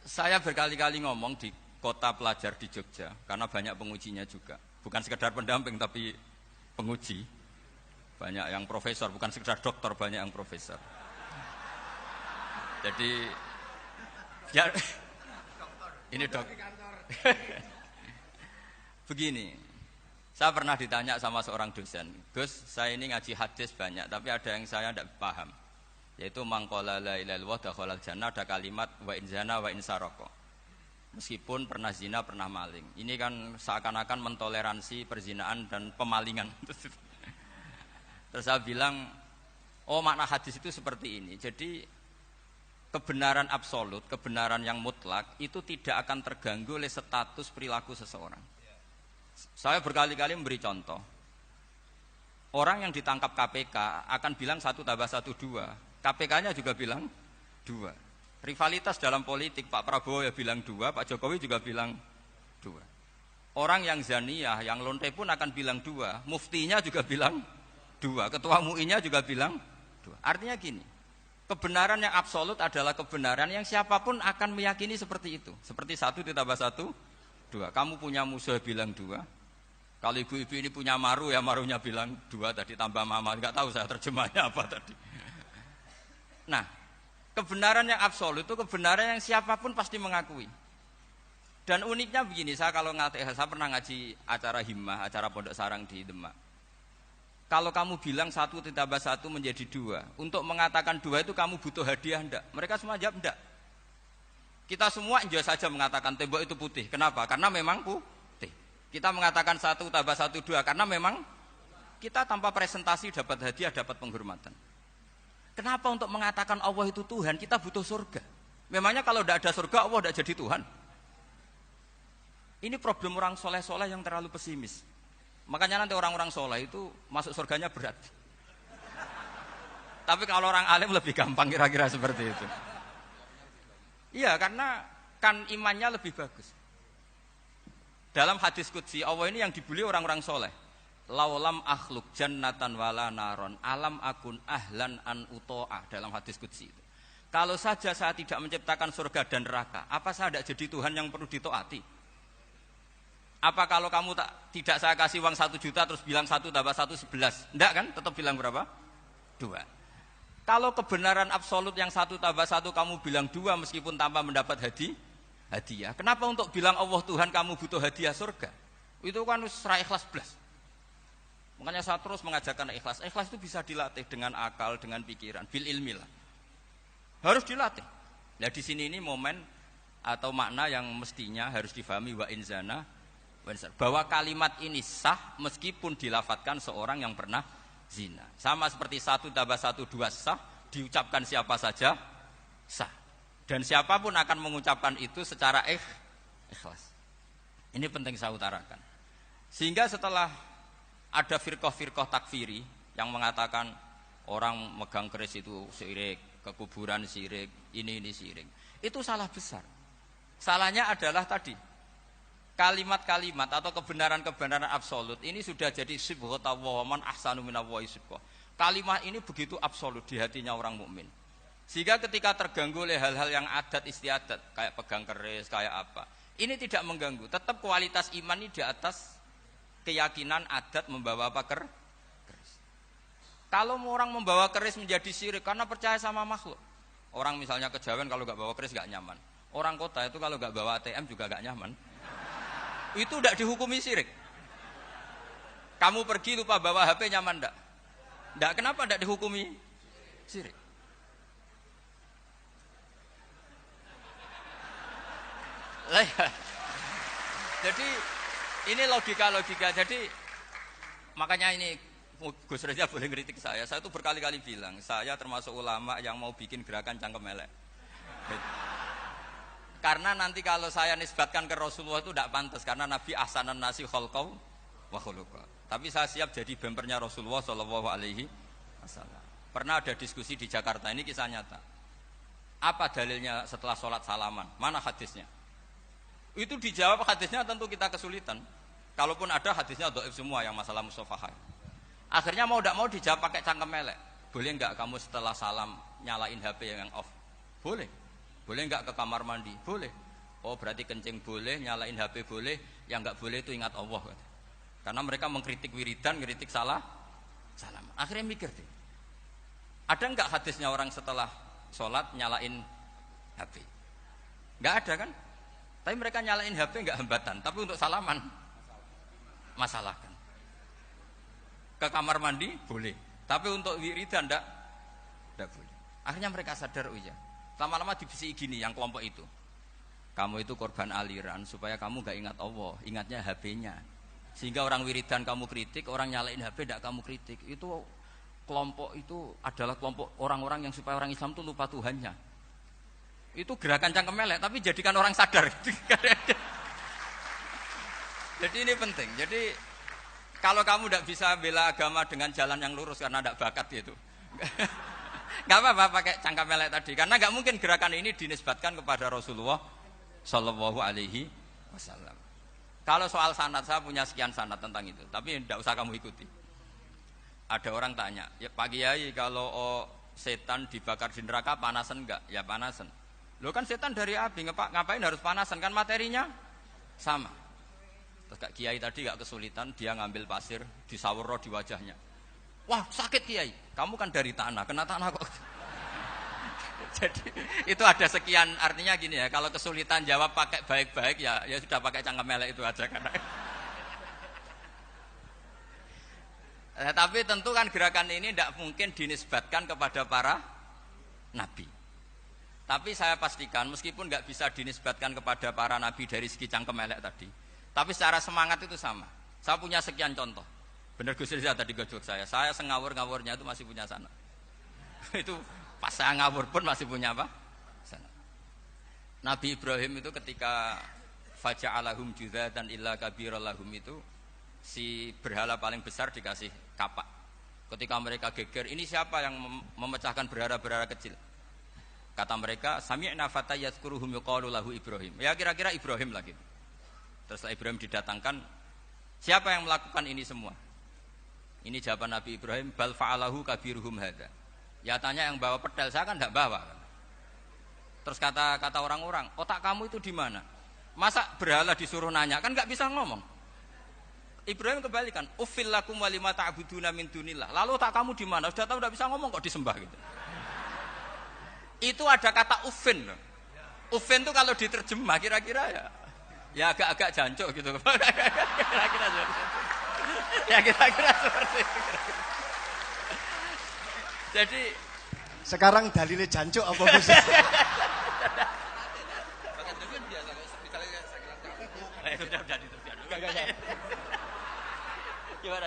Saya berkali-kali ngomong di kota pelajar di Jogja karena banyak pengujinya juga. Bukan sekedar pendamping tapi penguji. Banyak yang profesor, bukan sekedar doktor, banyak yang profesor. Jadi ya ini dok. Begini. Saya pernah ditanya sama seorang dosen, Gus, saya ini ngaji hadis banyak, tapi ada yang saya tidak paham. Yaitu mangqala la ilaha illallah dakhalal jannah, ada kalimat wa in zana wa in saraka. Meskipun pernah zina, pernah maling. Ini kan seakan-akan mentoleransi perzinaan dan pemalingan. Terus saya bilang, oh makna hadis itu seperti ini. Jadi kebenaran absolut, kebenaran yang mutlak itu tidak akan terganggu oleh status perilaku seseorang. Saya berkali-kali memberi contoh. Orang yang ditangkap KPK akan bilang 1 tambah 1 2. KPK-nya juga bilang 2. Rivalitas dalam politik, Pak Prabowo ya bilang 2, Pak Jokowi juga bilang 2. Orang yang zaniyah, yang lonte pun akan bilang 2, muftinya juga bilang 2, ketua MUI-nya juga bilang 2. Artinya gini, kebenaran yang absolut adalah kebenaran yang siapapun akan meyakini seperti itu. Seperti 1 ditambah 1, 2. Kamu punya musuh bilang 2. Kalau ibu-ibu ini punya maru, ya marunya bilang 2 tadi tambah mama. Enggak tahu saya terjemahnya apa tadi. Nah, kebenaran yang absolut itu kebenaran yang siapapun pasti mengakui. Dan uniknya begini, saya kalau saya pernah ngaji acara himmah, acara pondok sarang di Demak. Kalau kamu bilang 1 ditambah 1 menjadi 2, untuk mengatakan 2 itu kamu butuh hadiah enggak? Mereka semua jawab enggak. Kita semua enjoy saja mengatakan tembok itu putih. Kenapa? Karena memang putih. Kita mengatakan 1 tambah 1, 2, karena memang kita tanpa presentasi dapat hadiah, dapat penghormatan. Kenapa untuk mengatakan Allah itu Tuhan, kita butuh surga? Memangnya kalau tidak ada surga, Allah tidak jadi Tuhan? Ini problem orang soleh-soleh yang terlalu pesimis. Makanya nanti orang-orang soleh itu masuk surganya berat. Tapi kalau orang alim lebih gampang kira-kira seperti itu. Iya, karena kan imannya lebih bagus. Dalam hadis qudsi, Allah ini yang dibuli orang-orang soleh. Laulam akhluk jannatan wala naron alam akun ahlan an uto'ah. Dalam hadis qudsi itu. Kalau saja saya tidak menciptakan surga dan neraka, apa saya tidak jadi Tuhan yang perlu ditaati? Apa kalau kamu tidak saya kasih uang 1 juta terus bilang 1 tambah 1 11? Enggak kan? Tetap bilang berapa? 2. Kalau kebenaran absolut yang 1 tambah 1 kamu bilang 2 meskipun tanpa mendapat hadiah. Kenapa untuk bilang Allah Tuhan kamu butuh hadiah surga? Itu kan serai ikhlas belas. Makanya saya terus mengajarkan ikhlas. Ikhlas itu bisa dilatih dengan akal, dengan pikiran, bil ilmi lah. Harus dilatih. Nah di sini ini momen atau makna yang mestinya harus difahami wa inzana bahwa kalimat ini sah meskipun dilafadzkan seorang yang pernah zina. Sama seperti 1 tambah 1 2 sah, diucapkan siapa saja sah. Dan siapapun akan mengucapkan itu secara ikhlas. Ini penting saya utarakan. Sehingga setelah ada firqah-firqah takfiri yang mengatakan orang megang keris itu syirik, ke kuburan syirik, ini syirik. Itu salah besar. Salahnya adalah tadi kalimat-kalimat atau kebenaran-kebenaran absolut ini sudah jadi sibghata wa man ahsanu minallahi sibghah. Kalimat ini begitu absolut di hatinya orang mukmin. Sehingga ketika terganggu oleh hal-hal yang adat istiadat, kayak pegang keris, kayak apa, ini tidak mengganggu. Tetap kualitas iman ini di atas keyakinan adat membawa apa keris. Kalau orang membawa keris menjadi syirik karena percaya sama makhluk. Orang misalnya kejawen kalau nggak bawa keris nggak nyaman. Orang kota itu kalau nggak bawa ATM juga nggak nyaman. Itu tidak dihukumi syirik. Kamu pergi lupa bawa HP nyaman enggak? Enggak, kenapa tidak dihukumi syirik? Jadi ini logika-logika. Jadi makanya ini Gus Reza boleh ngeritik saya. Saya itu berkali-kali bilang, saya termasuk ulama yang mau bikin gerakan cangkem elek. Karena nanti kalau saya nisbatkan ke Rasulullah itu tidak pantas, karena Nabi ahsanan nasi khalqaw wa khuluqa. Tapi saya siap jadi bempernya Rasulullah sallallahu alaihi wasallam. Pernah ada diskusi di Jakarta, ini kisah nyata. Apa dalilnya setelah sholat salaman? Mana hadisnya? Itu dijawab hadisnya tentu kita kesulitan. Kalaupun ada hadisnya dhaif semua yang masalah musafahah. Akhirnya mau tidak mau dijawab pakai cangkem elek. Boleh enggak kamu setelah salam nyalain HP yang off? Boleh. Boleh enggak ke kamar mandi? Boleh. Oh berarti kencing boleh, nyalain HP boleh, yang enggak boleh itu ingat Allah. Karena mereka mengkritik wiridan, kritik salam. Akhirnya mikir deh. Ada enggak hadisnya orang setelah sholat nyalain HP? Enggak ada kan? Tapi mereka nyalain HP enggak hambatan, tapi untuk salaman masalahkan. Ke kamar mandi boleh, tapi untuk wiridan enggak boleh. Akhirnya mereka sadar, oh iya. Lama-lama dibisi gini yang kelompok itu. Kamu itu korban aliran supaya kamu enggak ingat Allah, ingatnya HP-nya. Sehingga orang wiridan kamu kritik, orang nyalain HP enggak kamu kritik. Itu kelompok itu adalah kelompok orang-orang yang supaya orang Islam itu lupa Tuhannya. Itu gerakan cangkem elek, tapi jadikan orang sadar. Jadi ini penting. Jadi kalau kamu tidak bisa bela agama dengan jalan yang lurus karena tidak bakat itu, Nggak apa-apa pakai cangkap melek tadi, karena nggak mungkin gerakan ini dinisbatkan kepada Rasulullah Shallallahu Alaihi Wasallam. Kalau soal sanad, saya punya sekian sanad tentang itu, tapi tidak usah kamu ikuti. Ada orang tanya, ya Pak Kiai, kalau setan dibakar di neraka panasan enggak? Ya panasan. Lo kan setan dari api, ngapain harus panasan? Kan materinya sama. Terus Kak Kiai tadi gak kesulitan, dia ngambil pasir, disawur di wajahnya. Wah sakit Kiai, kamu kan dari tanah, kena tanah kok. Jadi itu ada sekian, artinya gini ya, kalau kesulitan jawab pakai baik-baik ya sudah pakai cangkem melek itu aja kan. Tapi tentu kan gerakan ini tidak mungkin dinisbatkan kepada para nabi. Tapi saya pastikan meskipun nggak bisa dinisbatkan kepada para nabi dari segi cangkem melek tadi, tapi secara semangat itu sama. Saya punya sekian contoh. Benar Gus Riza tadi gojok saya ngawur-ngawurnya itu masih punya sana. Itu pas saya ngawur pun masih punya apa? Sana. Nabi Ibrahim itu ketika faja'alahum judatan illa kabirallahum itu si berhala paling besar dikasih kapak. Ketika mereka geger, ini siapa yang memecahkan berhala-berhala kecil? Kata mereka, sami'na fata yadhkuruhum yuqalu lahu Ibrahim. Ya kira-kira Ibrahim lagi. Terus Ibrahim didatangkan, siapa yang melakukan ini semua? Ini jawaban Nabi Ibrahim, bal fa'alahu kabiruhum hadza. Ya tanya yang bawa pedal, saya kan enggak bawa. Terus kata orang-orang, otak kamu itu di mana? Masa berhala disuruh nanya, kan enggak bisa ngomong. Ibrahim kembalikan, uffil lakum wa lima ta'buduna min dunillah. Lalu otak kamu di mana? Sudah tahu enggak bisa ngomong kok disembah gitu. Itu ada kata ufin. Ufin itu kalau diterjemah kira-kira ya agak-agak jancuk gitu. Kira-kira ya kira-kira seperti itu. Jadi sekarang dalilnya jancuk apa Gus?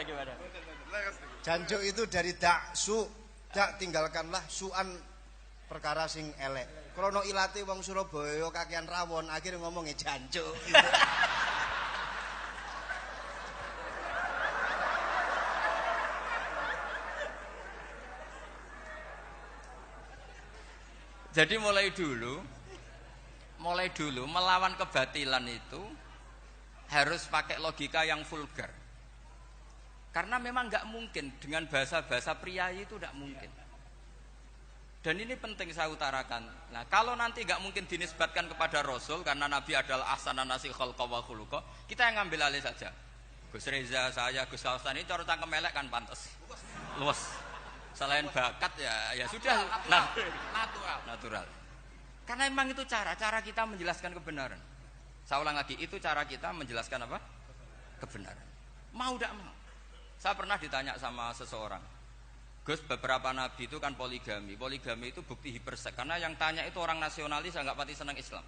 Gimana? Jancuk itu dari daksu, dak tinggalkanlah suan perkara sing elek. Krono ilate wong Surabaya kakean rawon, akhirnya ngomongnya jancuk. Gitu. Jadi mulai dulu melawan kebatilan itu harus pakai logika yang vulgar. Karena memang nggak mungkin dengan bahasa-bahasa priayi itu tidak mungkin. Dan ini penting saya utarakan. Nah, kalau nanti nggak mungkin dinisbatkan kepada Rasul karena Nabi adalah ahsanan nasi khalqa wa khuluqa, kita yang ngambil alih saja. Gus Reza, saya, Gus Hasan ini cara cangkem melek kan pantas. Luas. Selain bakat ya sudah natural. Karena memang itu cara kita menjelaskan kebenaran. Saya ulang lagi, itu cara kita menjelaskan apa? Kebenaran. Mau tidak mau. Saya pernah ditanya sama seseorang, Gus, beberapa nabi itu kan poligami. Poligami itu bukti hipersek. Karena yang tanya itu orang nasionalis yang nggak pati senang Islam.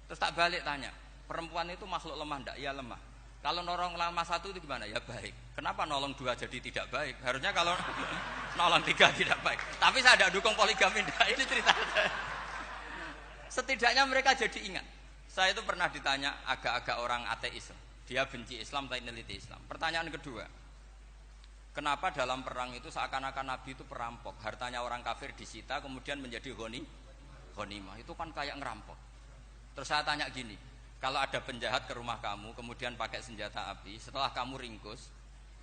Terus tak balik tanya, perempuan itu makhluk lemah enggak? Ya lemah. Kalau nolong lama satu itu gimana? Ya baik. Kenapa nolong dua jadi tidak baik? Harusnya kalau nolong tiga tidak baik. Tapi saya tidak dukung poligami enggak. Ini cerita. Setidaknya mereka jadi ingat. Saya itu pernah ditanya agak-agak orang ateis. Dia benci Islam tapi neliti Islam. Pertanyaan kedua, kenapa dalam perang itu seakan-akan Nabi itu perampok, hartanya orang kafir disita kemudian menjadi ghanimah, itu kan kayak ngerampok. Terus saya tanya gini, kalau ada penjahat ke rumah kamu kemudian pakai senjata api, setelah kamu ringkus,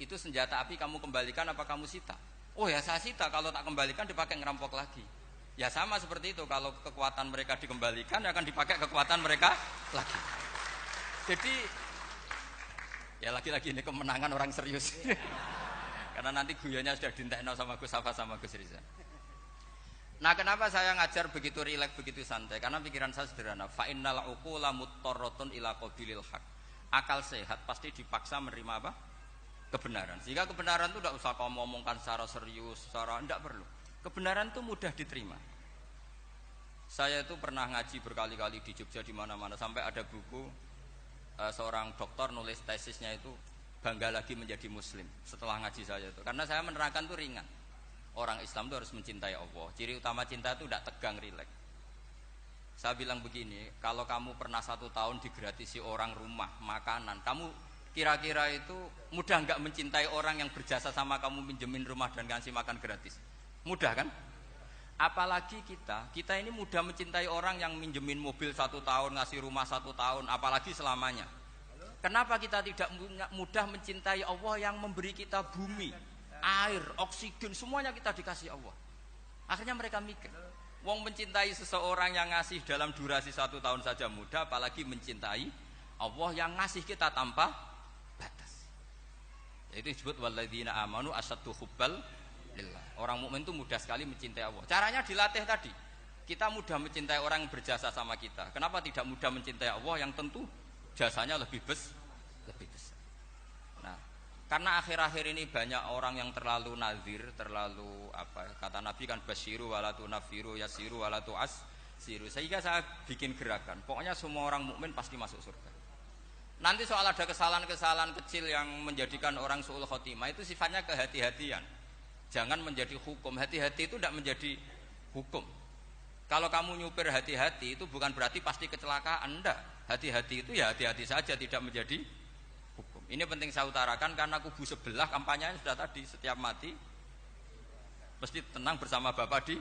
itu senjata api kamu kembalikan apa kamu sita? Oh ya saya sita, kalau tak kembalikan dipakai ngerampok lagi. Ya sama seperti itu, kalau kekuatan mereka dikembalikan akan dipakai kekuatan mereka lagi. Jadi ya lagi-lagi ini kemenangan orang serius. Karena nanti guyonnya sudah dintekno sama Gus Safa sama Gus Riza. Nah, kenapa saya ngajar begitu rileks, begitu santai? Karena pikiran saya sederhana. Fa innal uqula muttarratun ila qabilil haq. Akal sehat pasti dipaksa menerima apa? Kebenaran. Sehingga kebenaran itu tidak usah kamu ngomongkan secara serius, secara tidak perlu. Kebenaran itu mudah diterima. Saya itu pernah ngaji berkali-kali di Jogja di mana-mana sampai ada buku seorang dokter nulis tesisnya itu bangga lagi menjadi muslim setelah ngaji saya itu. Karena saya menerangkan itu ringan. Orang Islam itu harus mencintai Allah. Ciri utama cinta itu tidak tegang, rileks. Saya bilang begini, kalau kamu pernah 1 tahun digratisi orang rumah, makanan, kamu kira-kira itu mudah nggak mencintai orang yang berjasa sama kamu minjemin rumah dan ngasih makan gratis? Mudah kan? Apalagi kita ini mudah mencintai orang yang minjemin mobil 1 tahun, ngasih rumah 1 tahun, apalagi selamanya. Kenapa kita tidak mudah mencintai Allah yang memberi kita bumi, air, oksigen, semuanya kita dikasih Allah. Akhirnya mereka mikir, wong mencintai seseorang yang ngasih dalam durasi 1 tahun saja mudah, apalagi mencintai Allah yang ngasih kita tanpa batas. Itu disebut walladzina amanu asyaddu hubbal lillah. Orang mukmin itu mudah sekali mencintai Allah. Caranya dilatih tadi. Kita mudah mencintai orang yang berjasa sama kita. Kenapa tidak mudah mencintai Allah yang tentu jasanya lebih besar? Nah, karena akhir-akhir ini banyak orang yang terlalu nazir, terlalu kata Nabi kan basyiru wala tunafiru yasiru wala tu'assiru. Sehingga saya bikin gerakan. Pokoknya semua orang mukmin pasti masuk surga. Nanti soal ada kesalahan-kesalahan kecil yang menjadikan orang su'ul khotimah itu sifatnya kehati-hatian. Jangan menjadi hukum. Hati-hati itu tidak menjadi hukum. Kalau kamu nyupir hati-hati itu bukan berarti pasti kecelakaan. Enggak. Hati-hati itu ya hati-hati saja, tidak menjadi hukum. Ini penting saya utarakan karena kubu sebelah kampanyenya sudah tadi, setiap mati mesti tenang bersama Bapak di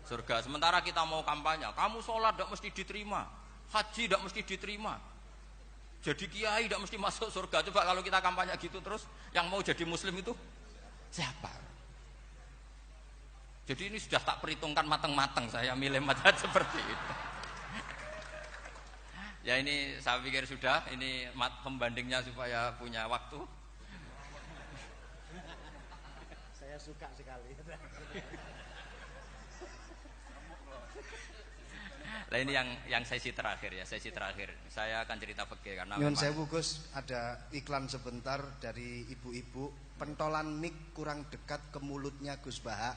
surga. Sementara kita mau kampanye, kamu sholat tidak mesti diterima, haji tidak mesti diterima, jadi kiai tidak mesti masuk surga. Coba kalau kita kampanye gitu terus, yang mau jadi muslim itu siapa? Jadi ini sudah tak perhitungkan matang-matang, saya milih macam seperti itu. Ya ini saya pikir sudah, ini pembandingnya supaya punya waktu. Saya suka sekali. Nah ini yang sesi terakhir ya, sesi terakhir. Saya akan cerita fikih karena Nyun sewu Gus, ada iklan sebentar dari ibu-ibu. Pentolan mic kurang dekat ke mulutnya Gus Baha.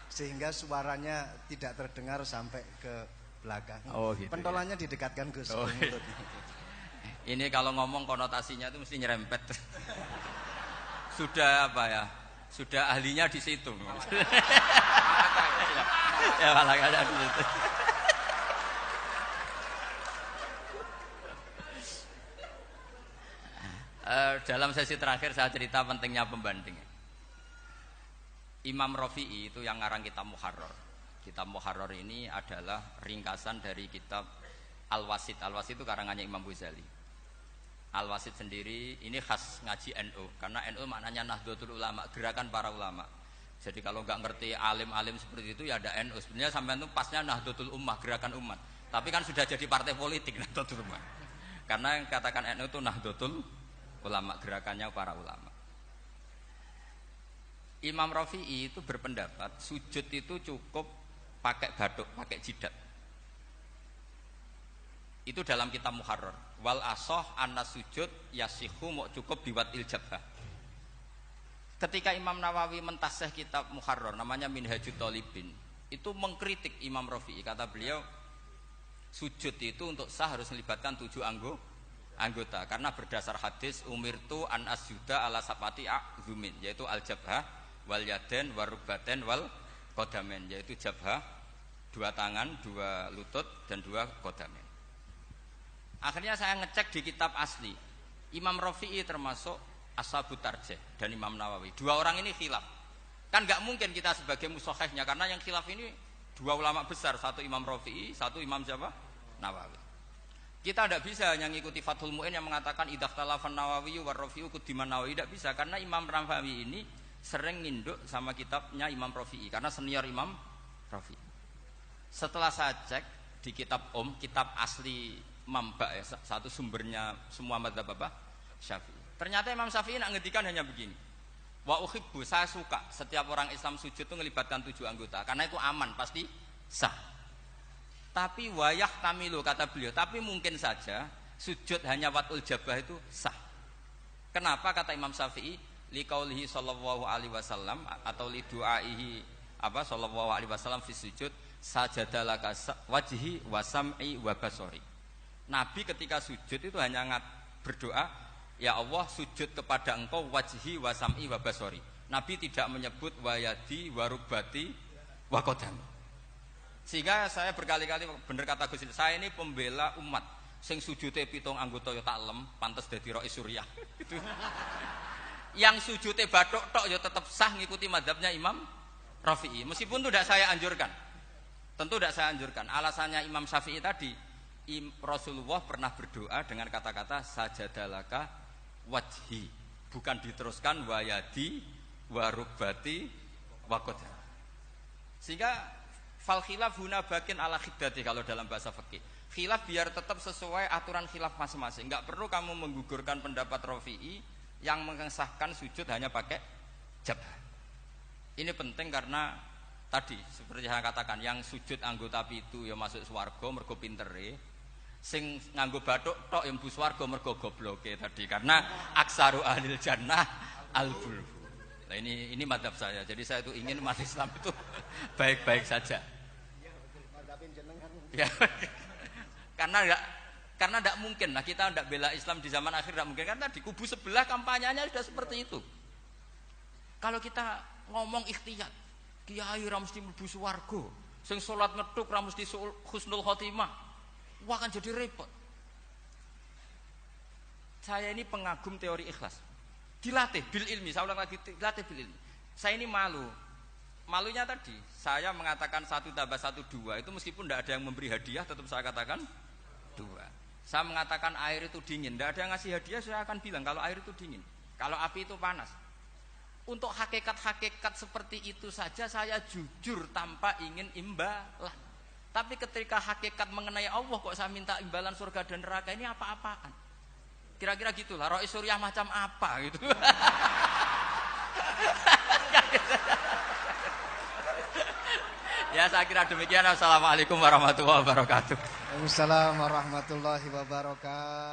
Sehingga suaranya tidak terdengar sampai ke belakang. Oh, gitu, pentolannya ya? Didekatkan Gus ke mulut. Ini kalau ngomong konotasinya itu mesti nyerempet. Sudah sudah ahlinya di situ. Ya malah ada di situ. Dalam sesi terakhir saya cerita pentingnya pembanding. Imam Rafi'i itu yang ngarang kitab Muharrar. Kitab Muharrar ini adalah ringkasan dari kitab Al-Wasit. Al-Wasit itu karangannya Imam Ghazali. Al-Wasit sendiri ini khas ngaji NU, karena NU maknanya Nahdlatul Ulama, gerakan para ulama. Jadi kalau nggak ngerti alim-alim seperti itu ya ada NU. Sebenarnya sampai itu pasnya Nahdlatul Ummah, gerakan umat. Tapi kan sudah jadi partai politik Nahdlatul Ummah. Karena yang katakan NU itu Nahdlatul Ulama, gerakannya para ulama. Imam Rafi'i itu berpendapat sujud itu cukup pakai batuk, pakai jidat. Itu dalam kitab Muharrar. Wal asoh anna sujud yasihu mau cukup biwatil jabhah. Ketika Imam Nawawi mentasih kitab Muharrar namanya Minhajut Thalibin, itu mengkritik Imam Rafi'i. Kata beliau sujud itu untuk sah harus melibatkan 7 anggota karena berdasar hadis umirtu an asjuda ala sapati a'zumin, yaitu al jabhah wal yaden warubaten wal kodamen, yaitu jabhah 2 tangan, 2 lutut dan 2 kodamen. Akhirnya saya ngecek di kitab asli Imam Rafi'i termasuk Ashabut Tarjih dan Imam Nawawi. 2 orang ini khilaf. Kan nggak mungkin kita sebagai musokhehnya karena yang khilaf ini 2 ulama besar, satu Imam Rafi'i, satu Imam siapa? Nawawi. Kita tidak bisa hanya ngikuti Fathul Mu'in yang mengatakan idzakhtalafan Nawawi war Rafi'u kudiman Nawawi, tidak bisa karena Imam Nawawi ini sering nginduk sama kitabnya Imam Rafi'i karena senior Imam Rafi'i. Setelah saya cek di kitab kitab asli Mamba ya, satu sumbernya semua mazhab Syafi'i. Ternyata Imam Syafi'i nak ngedikan hanya begini. Wa uhibbu, saya suka setiap orang Islam sujud itu melibatkan 7 anggota karena itu aman, pasti sah. Tapi wayah tamilu kata beliau, tapi mungkin saja sujud hanya watul jabah itu sah. Kenapa kata Imam Syafi'i? Liqaulihi sallallahu alaihi wasallam atau li du'aihi sallallahu alaihi wasallam fi sujud sajadalaka wajhi wa sam'i wa basori. Nabi ketika sujud itu hanya berdoa, ya Allah sujud kepada engkau wajhi wa sam'i wa basori. Nabi tidak menyebut wayadi wa rubati wa qadami. Sehingga saya berkali-kali bener kata Gus, saya ini pembela umat sing sujute 7 anggota ya tak lem pantes dadi Rais Suriah gitu. Yang sujute bathuk tok ya tetap sah ngikuti mazhabnya Imam Rafi'i. Meskipun itu tidak saya anjurkan. Tentu tidak saya anjurkan. Alasannya Imam Syafi'i tadi, Rasulullah pernah berdoa dengan kata-kata sajadalaka wajhi. Bukan diteruskan wayadi, warubati, wakoda. Sehingga fal khilaf huna bakin ala khiddati kalau dalam bahasa fikih. Khilaf biar tetap sesuai aturan khilaf masing-masing. Enggak perlu kamu menggugurkan pendapat Rafi'i yang mengesahkan sujud hanya pakai jabah. Ini penting karena tadi seperti saya katakan, yang sujud anggota pitu ya masuk swarga mergo pintere, sing nganggo bathuk tok ya mlebu swarga mergo gobloke tadi, karena aksaru ahlil jannah al-bulbu. Nah ini madzhab saya. Jadi saya itu ingin umat Islam itu baik-baik saja. Ya. Karena tidak mungkin. Nah kita tidak bela Islam di zaman akhir tidak mungkin karena di kubu sebelah kampanyenya sudah seperti itu. Kalau kita ngomong ikhtiyat, kiai ra mesti mlebu swarga, sing salat ngethuk ra mesti husnul khotimah. Wah kan jadi repot. Saya ini pengagum teori ikhlas. Dilatih bil ilmi, saya ulang lagi, dilatih bil ilmi. Saya ini malu. Malunya tadi, saya mengatakan 1 tambah 1 2 itu meskipun tidak ada yang memberi hadiah tetap saya katakan 2. Saya mengatakan air itu dingin, tidak ada yang ngasih hadiah, saya akan bilang kalau air itu dingin, kalau api itu panas. Untuk hakikat-hakikat seperti itu saja saya jujur tanpa ingin imbalan. Tapi ketika hakikat mengenai Allah kok saya minta imbalan surga dan neraka, ini apa-apaan? Kira-kira gitulah, Rois Suriah macam apa gitu. Ya saya kira demikian. Assalamualaikum warahmatullahi wabarakatuh. Waalaikumsalam warahmatullahi wabarakatuh.